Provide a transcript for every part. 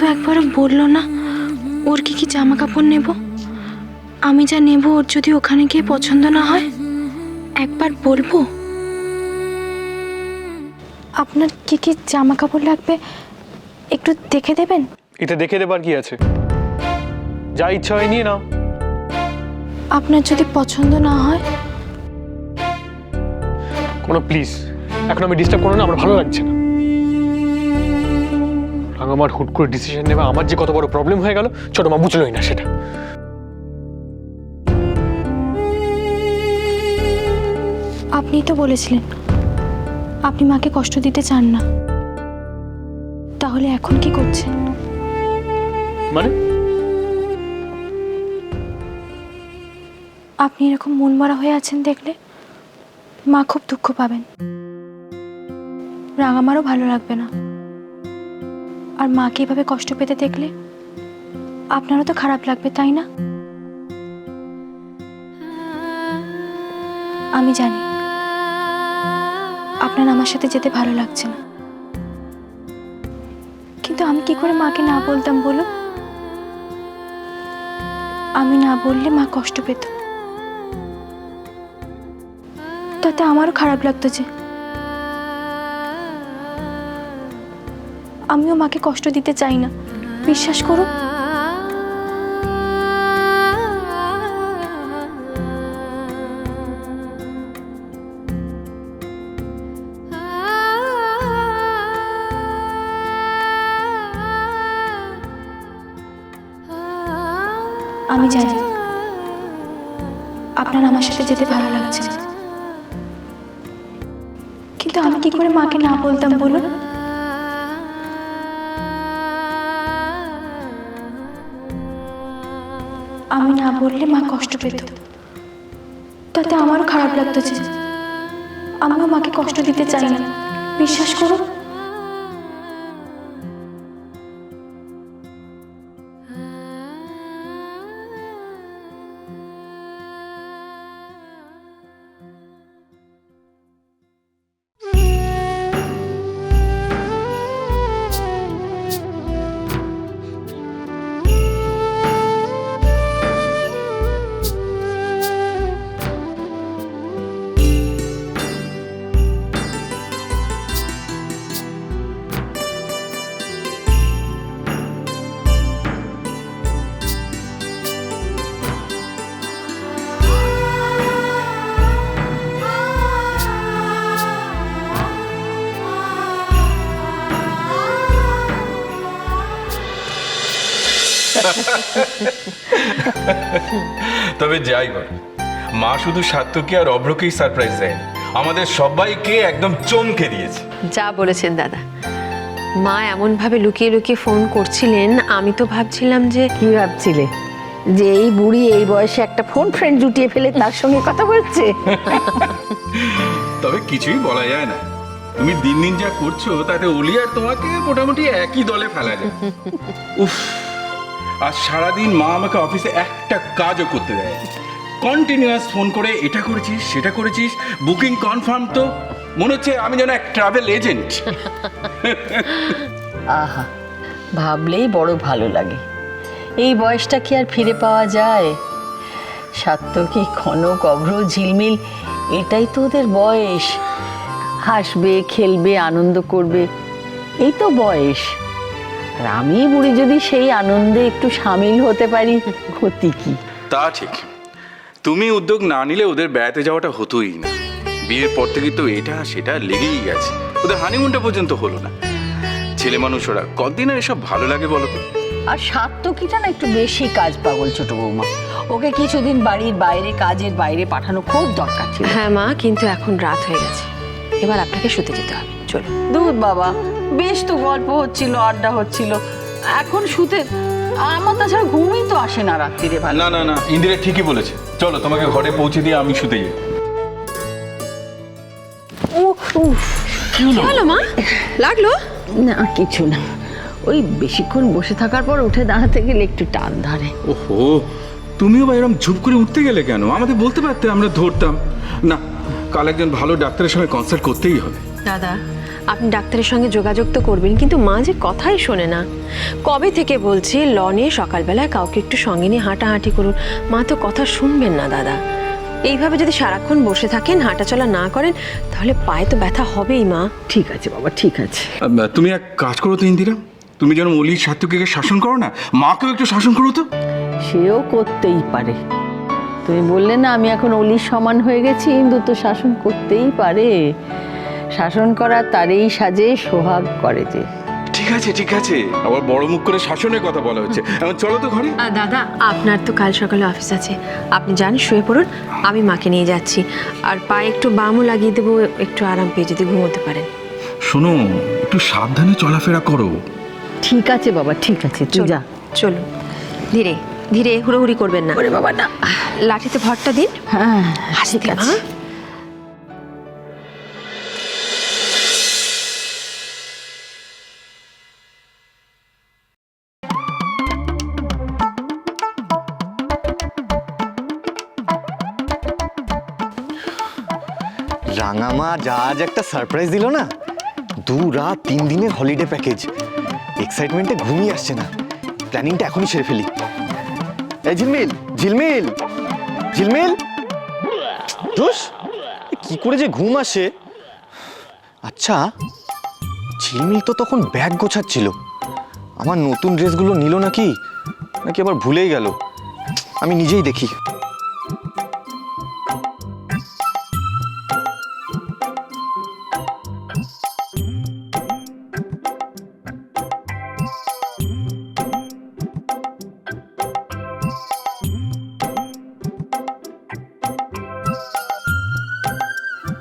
তো একবারও বললো না ওর কি কি জামা কাপড় নেব। আমি যা নেব ওর যদি ওখানে গিয়ে পছন্দ না হয় একবার বলবো। আপনার কি কি জামা কাপড় লাগবে একটু দেখে দেবেন? এটা দেখে দেবার কি আছে, যা ইচ্ছা হয় নিয়ে নাও। আপনার যদি পছন্দ না হয়? কোনো প্লিজ, এখন আমি ডিস্টার্ব করো না, আমার ভালো লাগছে না। আমার হুট করে ডিসিশন নেওয়া আমার যে কত বড় প্রবলেম হয়ে গেল ছোট মা বুঝলোই না সেটা। আপনিই তো বলেছিলেন আপনি মাকে কষ্ট দিতে চান না, তাহলে এখন কি করছেন? মানে আপনি এরকম মন মরা হয়ে আছেন দেখলে মা খুব দুঃখ পাবেন, রাঙামারও ভালো লাগবে না। আর মাকে এভাবে কষ্ট পেতে দেখলে আপনারও তো খারাপ লাগবে, তাই না? আমি জানি আপনার আমার সাথে যেতে ভালো লাগছে না, কিন্তু আমি কি করে মাকে না বলতাম বলুন? আমি না বললে মা কষ্ট পেত, তাতে আমারও খারাপ লাগতো যে আমিও মাকে কষ্ট দিতে চাই না, বিশ্বাস করুন। আমি জানি আপনার আমার সাথে যেতে ভালো লাগছে না, কিন্তু আমি কি করে মাকে না বলতাম বলুন? আমি না বললে মা কষ্ট পেত, তাতে আমারও খারাপ লাগতো যে আমিও মাকে কষ্ট দিতে চাই না, বিশ্বাস করুন। তবে যাই বল, মা শুধু সার্থকী আর অভ্রকেই সারপ্রাইজ দেয়, আমাদের সবাইকে একদম চমকে দিয়েছে। যা বলেছেন দাদা, মা এমন ভাবে লুকিয়ে লুকিয়ে ফোন করছিলেন, আমি তো ভাবছিলাম যে কি ভাবছিলে যে এই বুড়ি এই বয়সে একটা ফোন ফ্রেন্ড জুটিয়ে ফেলে তার সঙ্গে কথা বলছে? তবে কিছুই বলা যায় না, তুমি দিন দিন যা করছো তাতে অলি আর তোমাকে মোটামুটি একই দলে ফেলা যায়। উফ, আর সারাদিন মা আমাকে অফিসে একটা কাজও করতে দেয়, কন্টিনিউয়াস ফোন করে এটা করেছিস সেটা করেছিস, বুকিং কনফার্ম, তো মনে হচ্ছে আমি যেন এক ট্রাভেল এজেন্ট। আহা, ভাবলেই বড় ভালো লাগে। এই বয়সটা কি আর ফিরে পাওয়া যায়? সাত্তকী, কনক, অভ্র, ঝিলমিল, এটাই তো ওদের বয়স। হাসবে, খেলবে, আনন্দ করবে, এই তো বয়স। আর আমি বুড়ি যদি সেই আনন্দে একটু সামিল হতে পারি, ক্ষতি কি? তা ঠিক, তুমি উদ্যোগ না নিলে ওদের বেড়াতে যাওয়াটা হতোই না। বিয়ের পর থেকে তো এটা সেটা লেগেই গেছে, ওদের হানিমুনটা পর্যন্ত হলো না। ছেলে মানুষ ওরা, কতদিন আর এসব ভালো লাগে বলো তো? আর সাত্তকীটা না একটু বেশি কাজ পাগল ছোট বৌমা, ওকে কিছুদিন বাড়ির বাইরে, কাজের বাইরে পাঠানো খুব দরকার ছিল। হ্যাঁ মা, কিন্তু এখন রাত হয়ে গেছে, এবার আপনাকে শুতে যেতে হবে, চলো। দুধ বাবা, বেশ তো গল্প হচ্ছিল, আড্ডা হচ্ছিল, এখন শুতে আমার তাছাড়া ঘুমই তো আসে না রাত্রিরে। ভালো না না না, ইন্দিরা ঠিকই বলেছে, চলো তোমাকে ঘরে পৌঁছে দিয়ে আমি শুতে যাই। কি হলো মা, লাগলো? না কিছু না, ওই বেশিক্ষণ বসে থাকার পর উঠে দাঁড়াতে গেলে একটু টান ধরে। ওহো, তুমিও বা এরকম ঝুপ করে উঠতে গেলে কেন? আমাদের বলতে পারতে, আমরা ধরতাম না। কাল একজন ভালো ডাক্তারের সঙ্গে কনসাল্ট করতেই হবে। দাদা, আপনি ডাক্তারের সঙ্গে যোগাযোগ তো করবেন, কিন্তু মা যে কথাই শোনে না। কবে থেকে বলছি লনে সকালবেলায় কাউকে একটু সঙ্গে নিয়ে হাঁটাহাঁটি করুন, মা তো কথা শুনবেন না দাদা। এইভাবে যদি সারাক্ষণ বসে থাকেন, হাঁটাচলা না করেন, তাহলে পায়ে তো ব্যথা হবেই মা। ঠিক আছে বাবা, ঠিক আছে। তুমি এক কাজ করো তো ইন্দিরা, তুমি যেন অলির সাত্তকীকে শাসন করো না, মাকেও একটু শাসন করো তো। সেও করতেই পারে। তুমি বললে না আমি এখন অলির সমান হয়ে গেছি, ইন্দু তো শাসন করতেই পারে। শাসন করা তারই সাজে সোহাগ করে যে। ঠিক আছে ঠিক আছে, আবার বড় মুখ করে শাসনের কথা বলা হচ্ছে। এখন চলো তো ঘরে। দাদা, আপনার তো কাল সকালে অফিস আছে, আপনি যান, শুয়ে পড়ুন, আমি মাকে নিয়ে যাচ্ছি। আর পায়ে একটু বামও লাগিয়ে দেবো, একটু আরাম পেয়ে যদি ঘুমোতে পারেন। শোনো, একটু সাবধানে চলাফেরা করো। ঠিক আছে বাবা, ঠিক আছে, তুই যা। চলুন, ধীরে ধীরে, হুড়োহুড়ি করবেন না। ওরে বাবা না, লাঠিতে ভরটা দিন। হ্যাঁ ঠিক আস্তে, আছে। মা। রাঙামা আজ একটা সারপ্রাইজ দিল না, 2 রাত 3 দিনের হলিডে প্যাকেজ। এক্সাইটমেন্টে ঘুমিয়ে আসছে না, প্ল্যানিংটা এখনই সেরে ফেলি। এই ঝিলমিল, ঝিলমিল, ঝিলমিল, দোষ কি করে যে ঘুম আসে। আচ্ছা, ঝিলমিল তো তখন ব্যাগ গোছাচ্ছিল, আমার নতুন ড্রেসগুলো নিল নাকি নাকি আবার ভুলেই গেল। আমি নিজেই দেখি।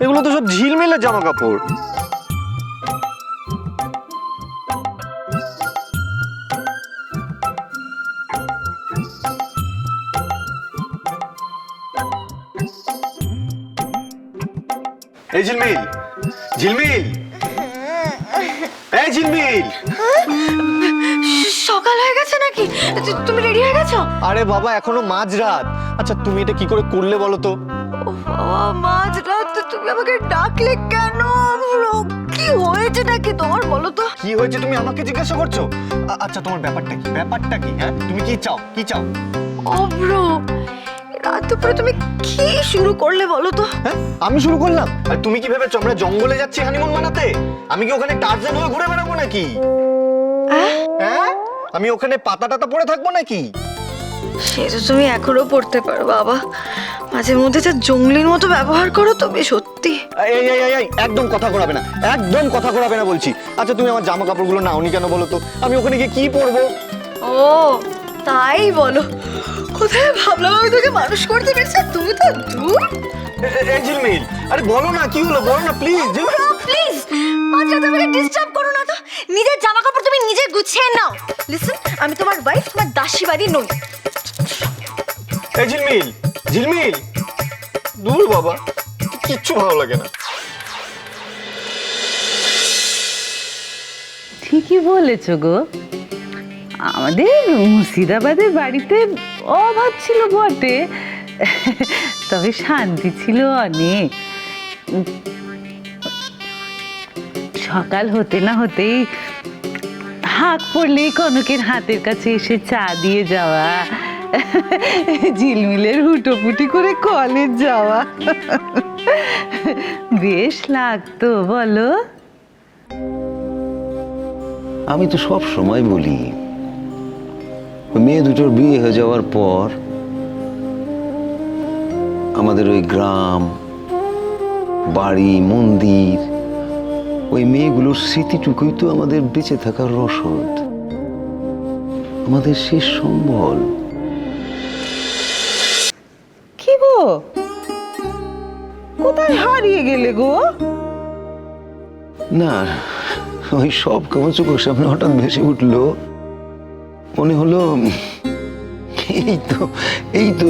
এগুলো তো সব ঝিলমিলের জামা কাপড়। এই ঝিলমিল, ঝিলমিল, এই ঝিলমিল। সকাল হয়ে গেছে নাকি? তুমি রেডি হয়ে গেছো? আরে বাবা, এখনো মাঝরাত। আচ্ছা তুমি এটা কি করে করলে বলো তো? ও বাবা, মাঝরাত তুমি আমাকে ডাকলে কেন? কি হয়েছে নাকি তোমার, বলো তো? কি হয়েছে তুমি আমাকে জিজ্ঞাসা করছো? আচ্ছা তোমার ব্যাপারটা কি, ব্যাপারটা কি? হ্যাঁ তুমি কি চাও, কি চাও? অভ্র, রাত দুপুরে তুমি কি শুরু করলে বলো তো? হ্যাঁ আমি শুরু করলাম? আর তুমি কি ভেবেছো আমরা জঙ্গলে যাচ্ছি হানিমুন মানাতে? আমি কি ওখানে টার্জান হয়ে ঘুরে বেড়াবো নাকি? হ্যাঁ আমি ওখানে পাতা টাতা পড়ে থাকবো নাকি? সে তো তুমি এখনো পড়তে পারো বাবা, মাঝে মধ্যে যা জঙ্গলির মতো ব্যবহার করো তুমি, সত্যি। এই এই এই এই একদম কথা ঘোরাবে না, একদম কথা ঘোরাবে না বলছি। আচ্ছা তুমি আমার জামা কাপড়গুলো নাওনি কেন বলো তো? আমি ওখানে গিয়ে কি পরবো? ও তাই বলো, কোথায় ভাবলাম আমি তোকে মানুষ করতে পেরেছি, তুমি তো দূর। এই ঝিলমিল, আরে বলো না কি হলো, বলো না প্লিজ। প্লিজ মাঝরাতে আমাকে ডিস্টার্ব করো না তো, নিজের জামা কাপড় তুমি নিজে গুছিয়ে নাও। লিসেন, আমি তোমার ওয়াইফ, তোমার দাসীবাদী নই। এই ঝিলমিল, ঝিলমিল, দূর বাবা, কিচ্ছু ভালো লাগে না। ঠিকই বলেছ গো, আমাদের মুর্শিদাবাদের বাড়িতে অভাব ছিল বটে, তবে শান্তি ছিল অনেক। সকাল হতে না হতেই হাত পড়লেই কনকের হাতের কাছে এসে চা দিয়ে যাওয়া, ঝিলমিলের হুটোপুটি করে কলেজ যাওয়া, বেশ লাগতো বলো? আমি তো সব সময় বলি, মেয়ে দুটোর বিয়ে হয়ে যাওয়ার পর আমাদের ওই গ্রাম, বাড়ি, মন্দির, ওই মেয়েগুলোর স্মৃতিটুকুই তো আমাদের বেঁচে থাকার রসদ, আমাদের শেষ সম্বল। কি গো, কোথায় হারিয়ে গেলে গো? না, ওই সব কেমন চোখের সামনে হঠাৎ ভেসে উঠলো, মনে হলো এই তো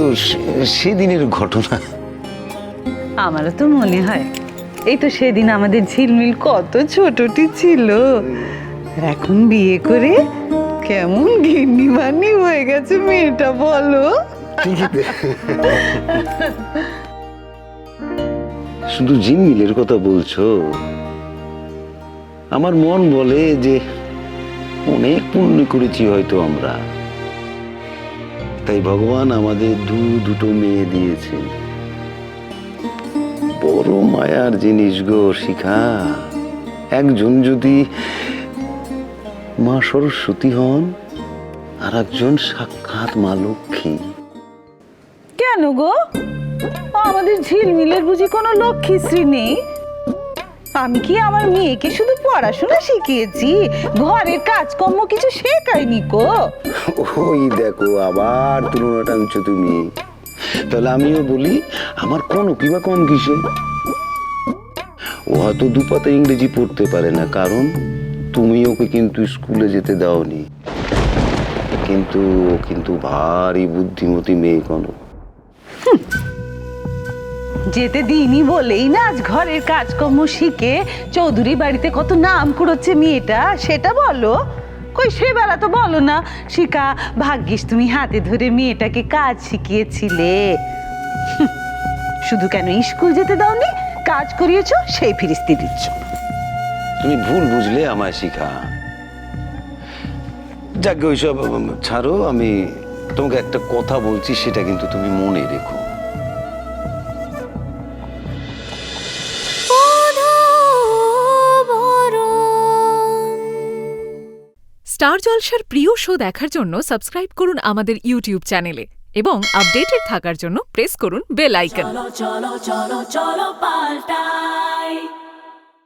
সেদিনের ঘটনা। আমারও তো মনে হয় এই তো সেদিন আমাদের ঝিলমিল কত ছোটটি ছিল, আর এখন বিয়ে করে কেমন ঘিন্নিমানি হয়ে গেছে মেয়েটা, বলো? শুধু ঝিলমিলের কথা বলছো? আমার মন বলে যে অনেক পুণ্য করেছি হয়তো আমরা, তাই ভগবান আমাদের দুটো মেয়ে দিয়েছেন। বড় মায়ার জিনিস গো শিখা। একজন যদি মা সরস্বতী হন, আর একজন সাক্ষাৎ মা লক্ষ্মী। কেন গো, আমাদের ঝিলমিলের বুঝি কোনো লক্ষ্মীশ্রী নেই? আমি কি আমার মেয়েকে শুধু পড়াশোনা শিখিয়েছি, ঘরের কাজকর্ম কিছু শেখাইনি গো? ওই দেখো আবার তুলনা টানছো তুমি। তাহলে আমিও বলি, আমার কোনো কিবা কম কিসে? ও হয়তো দুপাতে ইংরেজি পড়তে পারে না, কারণ তুমি ওকে কিন্তু স্কুলে যেতে দাওনি। কিন্তু ও কিন্তু ভারী বুদ্ধিমতী মেয়ে কোনো। যেতে দিইনি বলেই না আজ ঘরের কাজকর্ম শিখে চৌধুরী বাড়িতে কত নাম কুড়োচ্ছে মেয়েটা, সেটা বলো। কই সে বেলা তো বলো না, শিখা ভাগ্যিস তুমি হাতে ধরে মেয়েটাকে কাজ শিখিয়েছিলে। শুধু কেন স্কুল যেতে দাওনি, কাজ করিয়েছো সেই ফিরিস্তি দিচ্ছ। তুমি ভুল বুঝলে আমায় শিখা। যাকে ওইসব ছাড়ো, আমি তোমাকে একটা কথা বলছি, সেটা কিন্তু তুমি মনে রেখো। স্টার জলসার প্রিয় শো দেখার জন্য সাবস্ক্রাইব করুন আমাদের ইউটিউব চ্যানেলে এবং আপডেটেড থাকার জন্য প্রেস করুন বেল আইকন। চলো চলো চলো চলো পাল্টাই।